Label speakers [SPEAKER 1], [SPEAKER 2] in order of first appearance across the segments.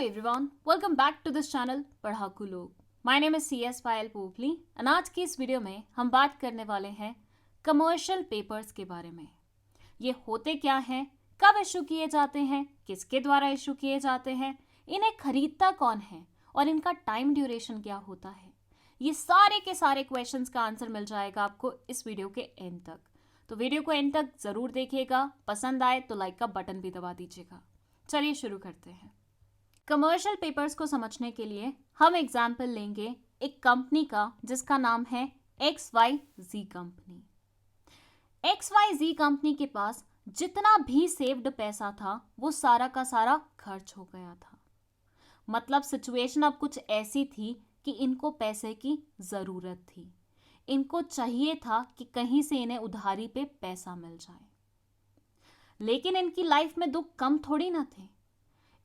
[SPEAKER 1] everyone, welcome back to this channel पढ़ाकू लोग। My name is CS पायल पोपली और आज की इस वीडियो में हम बात करने वाले हैं कमर्शियल पेपर्स के बारे में। ये होते क्या हैं, कब इशू किए जाते हैं, किसके द्वारा इशू किए जाते हैं, इन्हें खरीदता कौन है और इनका टाइम ड्यूरेशन क्या होता है। ये सारे के सारे क्वेश्चंस का आंसर मिल जाएगा आपको इस वीडियो के एंड तक। तो वीडियो को एंड तक ज़रूर देखिएगा, पसंद आए तो लाइक का बटन भी दबा दीजिएगा। चलिए शुरू करते हैं। कमर्शियल पेपर्स को समझने के लिए हम एग्जाम्पल लेंगे एक कंपनी का जिसका नाम है XYZ कंपनी। XYZ कंपनी के पास जितना भी सेव्ड पैसा था वो सारा का सारा खर्च हो गया था। मतलब सिचुएशन अब कुछ ऐसी थी कि इनको पैसे की ज़रूरत थी। इनको चाहिए था कि कहीं से इन्हें उधारी पे पैसा मिल जाए। लेकिन इनकी लाइफ में दुख कम थोड़ी ना थे।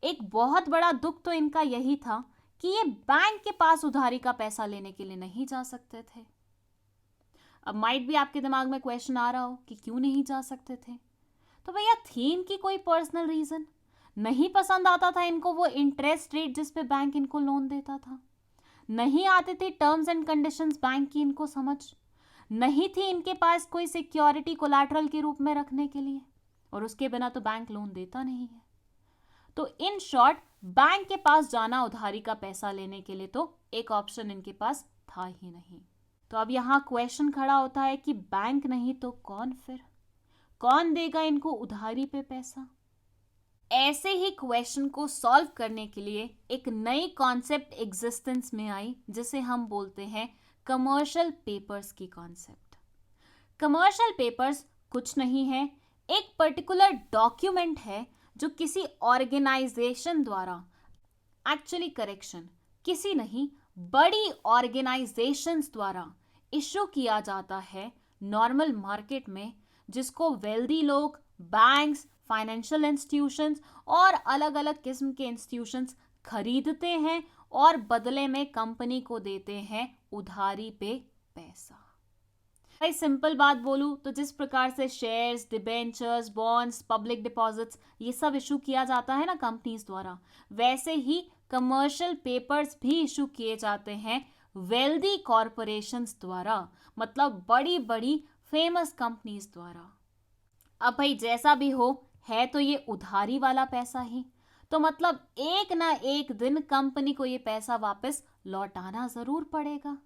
[SPEAKER 1] एक बहुत बड़ा दुख तो इनका यही था कि ये बैंक के पास उधारी का पैसा लेने के लिए नहीं जा सकते थे। अब माइट भी आपके दिमाग में क्वेश्चन आ रहा हो कि क्यों नहीं जा सकते थे। तो भैया थी इनकी कोई पर्सनल रीजन? नहीं पसंद आता था इनको वो इंटरेस्ट रेट जिस पे बैंक इनको लोन देता था? नहीं आते थे टर्म्स एंड कंडीशंस बैंक की इनको समझ? नहीं थी इनके पास कोई सिक्योरिटी कोलैटरल के रूप में रखने के लिए, और उसके बिना तो बैंक लोन देता नहीं है। तो इन शॉर्ट बैंक के पास जाना उधारी का पैसा लेने के लिए तो एक ऑप्शन इनके पास था ही नहीं। तो अब यहाँ क्वेश्चन खड़ा होता है कि बैंक नहीं तो कौन, फिर कौन देगा इनको उधारी पे पैसा? ऐसे ही क्वेश्चन को सॉल्व करने के लिए एक नई कॉन्सेप्ट एग्जिस्टेंस में आई जिसे हम बोलते हैं कमर्शियल पेपर्स की कॉन्सेप्ट। कमर्शियल पेपर्स कुछ नहीं है, एक पर्टिकुलर डॉक्यूमेंट है जो किसी ऑर्गेनाइजेशन द्वारा, एक्चुअली करेक्शन, किसी नहीं बड़ी ऑर्गेनाइजेशंस द्वारा इशू किया जाता है नॉर्मल मार्केट में, जिसको वेल्दी लोग, बैंक्स, फाइनेंशियल इंस्टीट्यूशंस और अलग अलग किस्म के इंस्टीट्यूशंस खरीदते हैं और बदले में कंपनी को देते हैं उधारी पे पैसा। भाई सिंपल बात बोलूं तो जिस प्रकार से shares, debentures, bonds, public deposits ये सब इशू किया जाता है ना कंपनीज द्वारा, वैसे ही कमर्शियल पेपर्स भी इशू किए जाते हैं वेल्दी कॉरपोरेशंस द्वारा, मतलब बड़ी बड़ी फेमस कंपनीज द्वारा। अब भाई जैसा भी हो, है तो ये उधारी वाला पैसा ही, तो मतलब एक ना एक दिन कंपनी को ये पैसा वापस लौटाना जरूर पड़ेगा।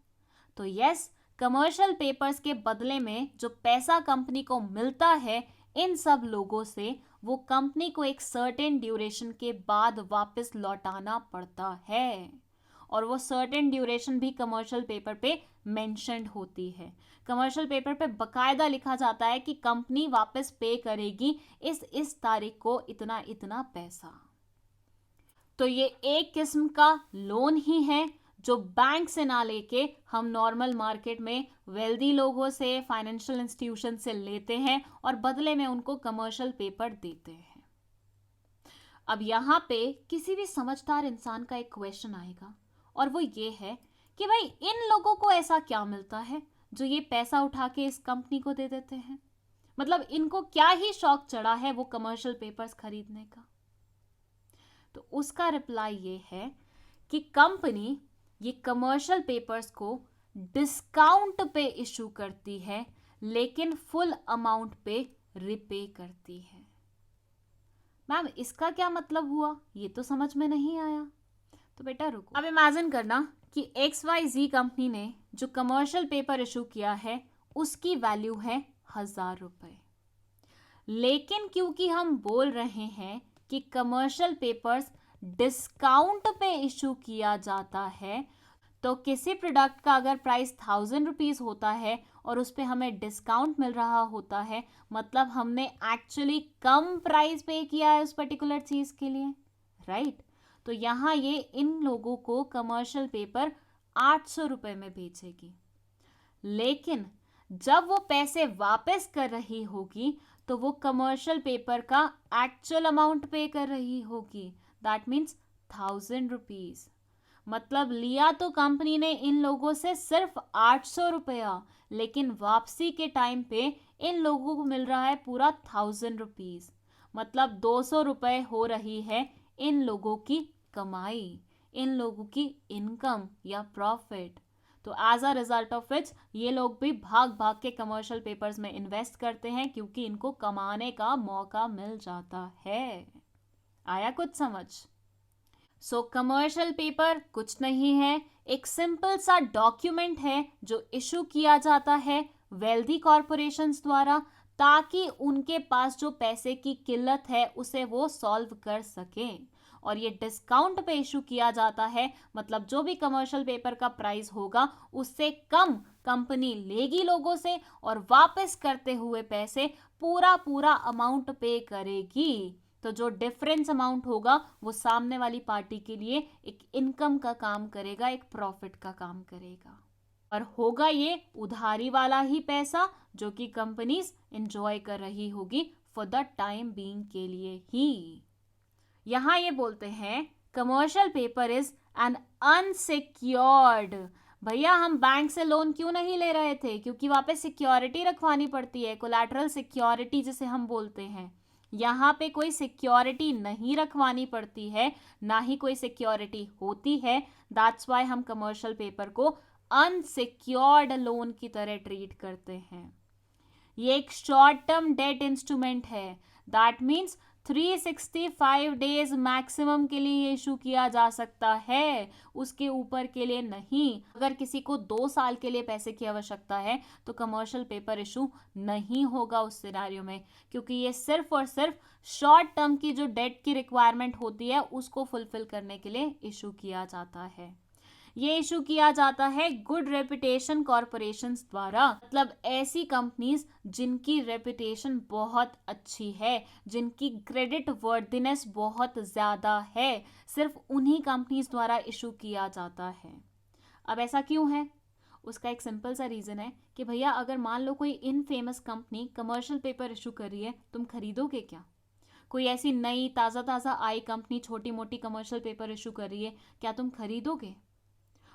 [SPEAKER 1] तो यस, कमर्शियल पेपर्स के बदले में जो पैसा कंपनी को मिलता है इन सब लोगों से, वो कंपनी को एक सर्टेन ड्यूरेशन के बाद वापस लौटाना पड़ता है। और वो सर्टेन ड्यूरेशन भी कमर्शियल पेपर पे मेंशन्ड होती है। कमर्शियल पेपर पे बकायदा लिखा जाता है कि कंपनी वापस पे करेगी इस तारीख को इतना इतना पैसा। तो ये एक किस्म का लोन ही है जो बैंक से ना लेके हम नॉर्मल मार्केट में वेल्दी लोगों से, फाइनेंशियल इंस्टीट्यूशन से लेते हैं और बदले में उनको कमर्शियल पेपर देते हैं। अब यहाँ पे किसी भी समझदार इंसान का एक क्वेश्चन आएगा और वो ये है कि भाई इन लोगों को ऐसा क्या मिलता है जो ये पैसा उठा के इस कंपनी को दे देते हैं? मतलब इनको क्या ही शौक चढ़ा है वो कमर्शियल पेपर्स खरीदने का? तो उसका रिप्लाई ये है कि कंपनी ये कमर्शियल पेपर्स को डिस्काउंट पे इशू करती है, लेकिन फुल अमाउंट पे रिपे करती है। मैम इसका क्या मतलब हुआ? ये तो समझ में नहीं आया। तो बेटा रुको, अब इमेजिन करना कि XYZ कंपनी ने जो कमर्शियल पेपर इशू किया है उसकी वैल्यू है 1000 रुपए। लेकिन क्योंकि हम बोल रहे हैं कि कमर्शियल पेपर्स डिस्काउंट पे इशू किया जाता है, तो किसी प्रोडक्ट का अगर प्राइस 1000 रुपीज़ होता है और उस पर हमें डिस्काउंट मिल रहा होता है, मतलब हमने एक्चुअली कम प्राइस पे किया है उस पर्टिकुलर चीज़ के लिए, राइट? तो यहाँ ये इन लोगों को कमर्शियल पेपर 800 रुपये में बेचेगी। लेकिन जब वो पैसे वापस कर रही होगी तो वो कमर्शियल पेपर का एक्चुअल अमाउंट पे कर रही होगी, दैट मीन्स 1000 रुपीज़। मतलब लिया तो कंपनी ने इन लोगों से सिर्फ 800 रुपया, लेकिन वापसी के टाइम पे इन लोगों को मिल रहा है पूरा 1000 रुपीज़। मतलब 200 रुपये हो रही है इन लोगों की कमाई, इन लोगों की इनकम या प्रॉफिट। तो as a result of which ये लोग भी भाग भाग के कमर्शियल पेपर्स में इन्वेस्ट करते हैं क्योंकि इनको कमाने का मौका मिल जाता है। आया कुछ समझ? सो कमर्शियल पेपर कुछ नहीं है, एक सिंपल सा डॉक्यूमेंट है जो इशू किया जाता है वेल्दी कॉरपोरेशंस द्वारा, ताकि उनके पास जो पैसे की किल्लत है उसे वो सॉल्व कर सके। और ये डिस्काउंट पे इशू किया जाता है, मतलब जो भी कमर्शियल पेपर का प्राइस होगा उससे कम कंपनी लेगी लोगों से और वापस करते हुए पैसे पूरा पूरा अमाउंट पे करेगी। तो जो डिफरेंस अमाउंट होगा वो सामने वाली पार्टी के लिए एक इनकम का काम करेगा, एक प्रॉफिट का काम करेगा। और होगा ये उधारी वाला ही पैसा जो कि कंपनीज एंजॉय कर रही होगी फॉर द टाइम बीइंग के लिए ही। यहां ये बोलते हैं commercial paper is an unsecured. भैया हम बैंक से लोन क्यों नहीं ले रहे थे? क्योंकि वहां पे सिक्योरिटी रखवानी पड़ती है, कोलैटरल सिक्योरिटी जिसे हम बोलते हैं। यहाँ पे कोई सिक्योरिटी नहीं रखवानी पड़ती है, ना ही कोई सिक्योरिटी होती है। दैट्स वाई हम कमर्शियल पेपर को अनसिक्योर्ड लोन की तरह ट्रीट करते हैं। ये एक शॉर्ट टर्म डेट इंस्ट्रूमेंट है। दैट मीन्स 365 डेज मैक्सिमम के लिए इशू किया जा सकता है, उसके ऊपर के लिए नहीं। अगर किसी को 2 साल के लिए पैसे की आवश्यकता है तो कमर्शियल पेपर इशू नहीं होगा उस सिनेरियो में, क्योंकि ये सिर्फ और सिर्फ शॉर्ट टर्म की जो डेट की रिक्वायरमेंट होती है उसको फुलफिल करने के लिए इशू किया जाता है। ये इशू किया जाता है गुड रेपुटेशन कॉरपोरेशंस द्वारा, मतलब ऐसी कंपनीज जिनकी रेपुटेशन बहुत अच्छी है, जिनकी क्रेडिट वर्दिनेस बहुत ज़्यादा है, सिर्फ उन्हीं कंपनीज द्वारा इशू किया जाता है। अब ऐसा क्यों है? उसका एक सिंपल सा रीज़न है कि भैया अगर मान लो कोई infamous company commercial paper issue कर रही है, तुम खरीदोगे क्या? कोई ऐसी नई ताज़ा ताज़ा आई कंपनी छोटी मोटी कमर्शियल पेपर इशू कर रही है, क्या तुम खरीदोगे?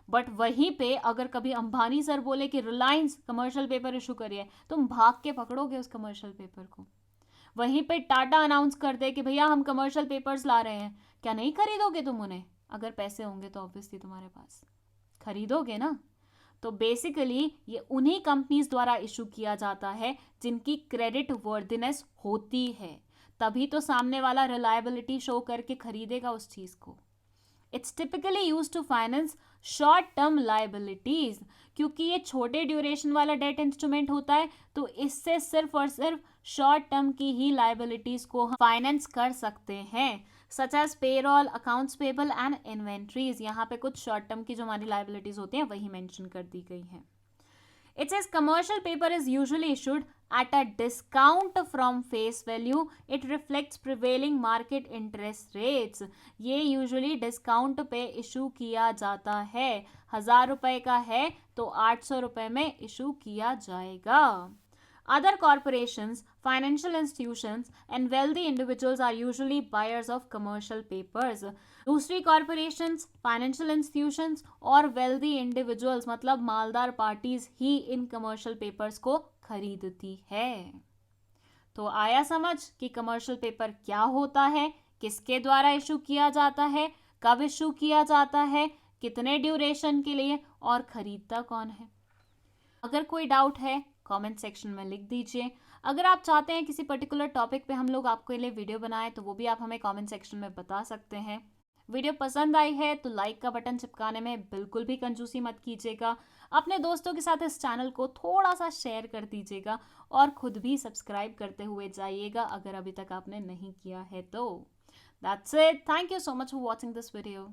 [SPEAKER 1] बट वहीं पे अगर कभी अंबानी सर बोले कि रिलायंस कमर्शियल पेपर इशू करिए, तुम भाग के पकड़ोगे उस कमर्शियल पेपर को। वहीं पे टाटा अनाउंस कर दे कि भैया हम कमर्शियल पेपर्स ला रहे हैं, क्या नहीं खरीदोगे तुम उन्हें? अगर पैसे होंगे तो ऑब्वियसली तुम्हारे पास खरीदोगे ना। तो बेसिकली ये उन्हीं कंपनीज द्वारा इशू किया जाता है जिनकी क्रेडिट वर्दिनेस होती है, तभी तो सामने वाला रिलायबिलिटी शो करके खरीदेगा उस चीज को। It's typically use to finance short term liabilities. क्योंकि ये छोटे ड्यूरेशन वाला डेट इंस्ट्रूमेंट होता है तो इससे सिर्फ और सिर्फ शॉर्ट टर्म की ही लाइबिलिटीज को हम फाइनेंस कर सकते हैं, such as payroll, accounts payable and inventories. यहाँ पे कुछ शॉर्ट टर्म की जो हमारी लाइबिलिटीज होती हैं वही मेंशन कर दी गई हैं। It says commercial paper is usually issued at a discount from face value. It reflects prevailing market interest rates. ये usually discount पे issue किया जाता है। 1000 रुपए का है तो 800 रुपए में issue किया जाएगा। Other corporations, financial institutions and wealthy individuals are usually buyers of commercial papers. दूसरी corporations, financial institutions और wealthy individuals मतलब मालदार पार्टीज ही इन commercial papers को खरीदती है। तो आया समझ कि commercial पेपर क्या होता है, किसके द्वारा इशू किया जाता है, कब इशू किया जाता है, कितने ड्यूरेशन के लिए और खरीदता कौन है। अगर कोई डाउट है कमेंट सेक्शन में लिख दीजिए। अगर आप चाहते हैं किसी पर्टिकुलर टॉपिक पे हम लोग आपके लिए वीडियो बनाएं तो वो भी आप हमें कमेंट सेक्शन में बता सकते हैं। वीडियो पसंद आई है तो लाइक का बटन चिपकाने में बिल्कुल भी कंजूसी मत कीजिएगा। अपने दोस्तों के साथ इस चैनल को थोड़ा सा शेयर कर दीजिएगा और खुद भी सब्सक्राइब करते हुए जाइएगा अगर अभी तक आपने नहीं किया है तो। That's it. Thank you so much for watching this video.